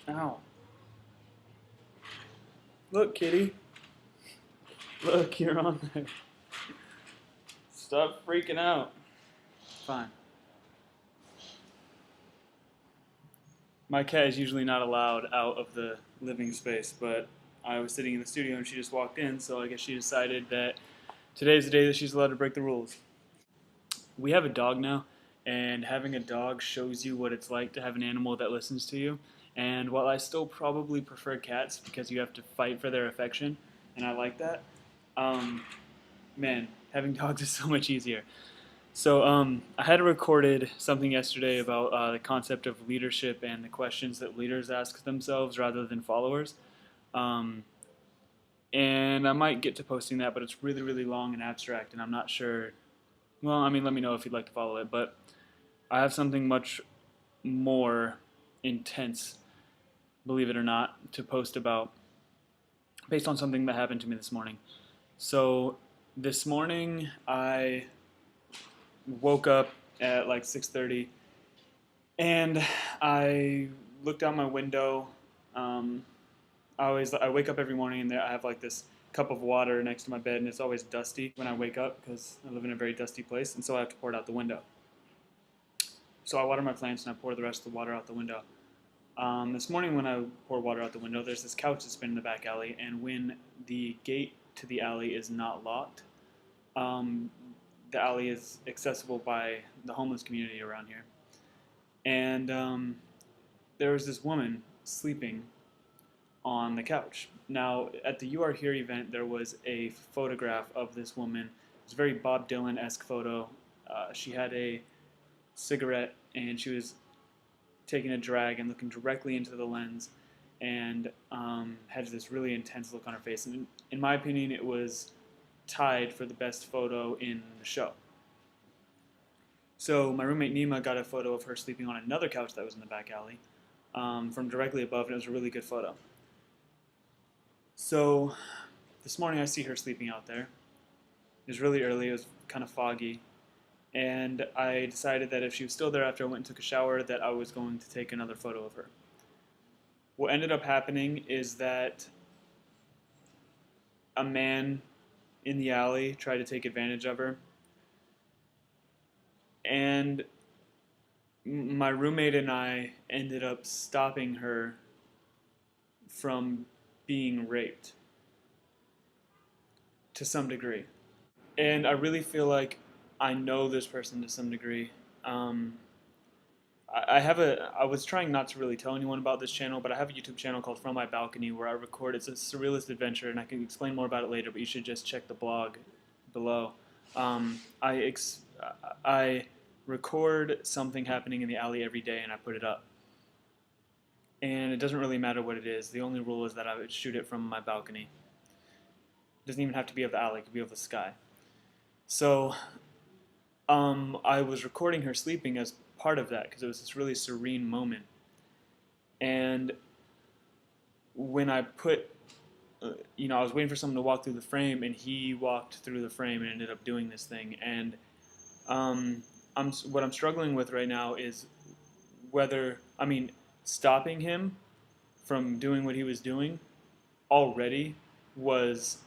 Ow. Look, kitty. Look, you're on there. Stop freaking out. Fine. My cat is usually not allowed out of the living space, but I was sitting in the studio and she just walked in, so I guess she decided that today's the day that she's allowed to break the rules. We have a dog now, and having a dog shows you what it's like to have an animal that listens to you. And while I still probably prefer cats because you have to fight for their affection, and I like that, um, man, having dogs is so much easier. So I had recorded something yesterday about the concept of leadership and the questions that leaders ask themselves rather than followers. Um, and I might get to posting that, but it's really, really long and abstract, and I'm not sure. Well, I mean, let me know if you'd like to follow it. But I have something much more intense, believe it or not, to post about based on something that happened to me this morning. So this morning I woke up at like 6:30 and I looked out my window. I wake up every morning and I have like this cup of water next to my bed, and it's always dusty when I wake up because I live in a very dusty place, and so I have to pour it out the window. So I water my plants and I pour the rest of the water out the window. This morning when I pour water out the window, there's this couch that's been in the back alley, and when the gate to the alley is not locked, um, the alley is accessible by the homeless community around here. And there was this woman sleeping on the couch. Now, at the You Are Here event, there was a photograph of this woman. It was a very Bob Dylan-esque photo. She had a cigarette and she was taking a drag and looking directly into the lens, and had this really intense look on her face. And in my opinion, it was tied for the best photo in the show. So my roommate Nima got a photo of her sleeping on another couch that was in the back alley from directly above, and it was a really good photo. So this morning I see her sleeping out there. It was really early, it was kind of foggy, and I decided that if she was still there after I went and took a shower, that I was going to take another photo of her. What ended up happening is that a man in the alley tried to take advantage of her, and my roommate and I ended up stopping her from being raped to some degree. And I really feel like I know this person to some degree. I was trying not to really tell anyone about this channel, but I have a YouTube channel called From My Balcony where I record. It's a surrealist adventure, and I can explain more about it later, but you should just check the blog below. I record something happening in the alley every day, and I put it up. And it doesn't really matter what it is. The only rule is that I would shoot it from my balcony. It doesn't even have to be of the alley. It could be of the sky. So I was recording her sleeping as part of that because it was this really serene moment. And when I put, I was waiting for someone to walk through the frame, and he walked through the frame and ended up doing this thing. And what I'm struggling with right now is stopping him from doing what he was doing already was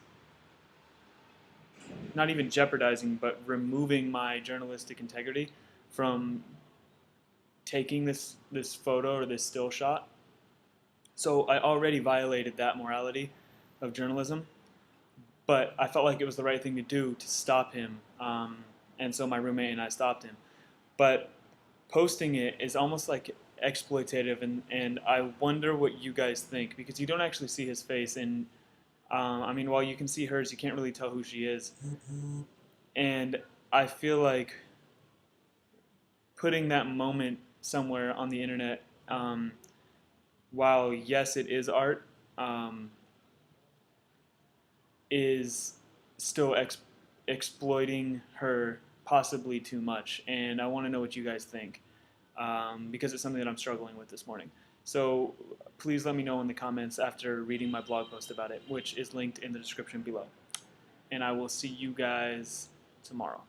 not even jeopardizing, but removing my journalistic integrity from taking this photo or this still shot. So I already violated that morality of journalism, but I felt like it was the right thing to do to stop him, and so my roommate and I stopped him. But posting it is almost like exploitative, and I wonder what you guys think, because you don't actually see his face, and while you can see hers, you can't really tell who she is. And I feel like putting that moment somewhere on the internet, while yes, it is art, is still exploiting her possibly too much. And I want to know what you guys think, because it's something that I'm struggling with this morning. So please let me know in the comments after reading my blog post about it, which is linked in the description below. And I will see you guys tomorrow.